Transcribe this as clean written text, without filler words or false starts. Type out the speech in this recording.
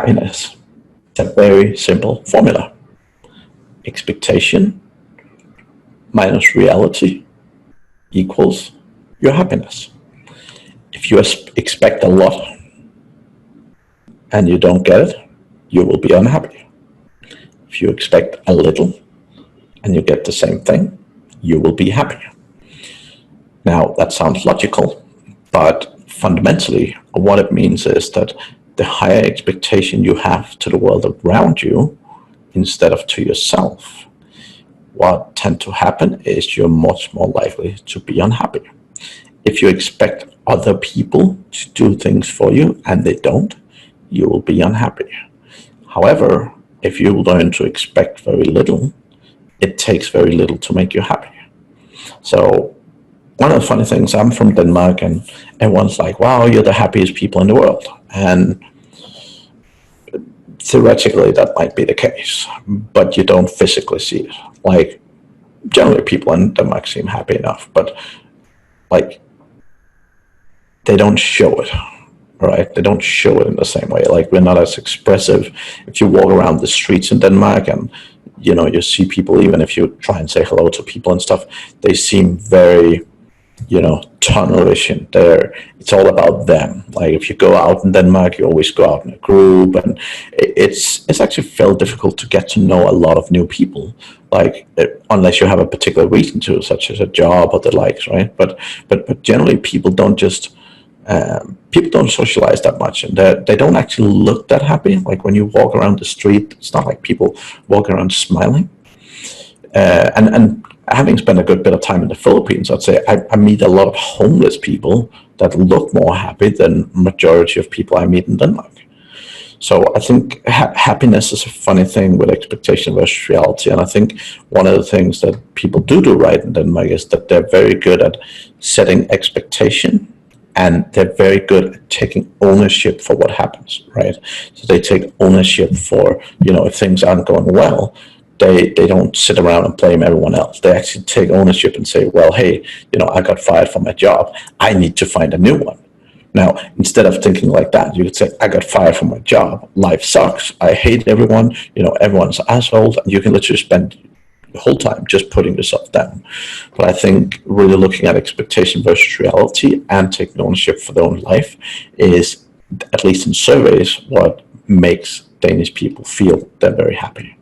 happiness. It's a very simple formula. Expectation minus reality equals your happiness. If you expect a lot and you don't get it, you will be unhappy. If you expect a little and you get the same thing, you will be happy. Now, that sounds logical, but fundamentally, what it means is that the higher expectation you have to the world around you instead of to yourself, what tends to happen is you're much more likely to be unhappy. If you expect other people to do things for you and they don't, you will be unhappy. However, if you learn to expect very little, it takes very little to make you happy. So one of the funny things, I'm from Denmark, and everyone's like, wow, you're the happiest people in the world. And theoretically, that might be the case, but you don't physically see it. Like, generally, people in Denmark seem happy enough, but like, they don't show it, right? They don't show it in the same way. Like, we're not as expressive. If you walk around the streets in Denmark and, you know, you see people, even if you try and say hello to people and stuff, they seem very, you know, tunnelish in there. It's all about them. Like, if you go out in Denmark, you always go out in a group, and it's actually fairly difficult to get to know a lot of new people. Like, unless you have a particular reason to, such as a job or the likes, right? But generally, people don't socialize that much, and they don't actually look that happy. Like, when you walk around the street, it's not like people walk around smiling. And having spent a good bit of time in the Philippines, I'd say I meet a lot of homeless people that look more happy than majority of people I meet in Denmark. So I think happiness is a funny thing with expectation versus reality. And I think one of the things that people do right in Denmark is that they're very good at setting expectation, and they're very good at taking ownership for what happens, right? So they take ownership for, you know, if things aren't going well, they don't sit around and blame everyone else. They actually take ownership and say, well, hey, you know, I got fired from my job. I need to find a new one. Now, instead of thinking like that, you could say, I got fired from my job. Life sucks. I hate everyone. You know, everyone's assholes. And you can literally spend the whole time just putting yourself down. But I think really looking at expectation versus reality and taking ownership for their own life is, at least in surveys, what makes Danish people feel they're very happy.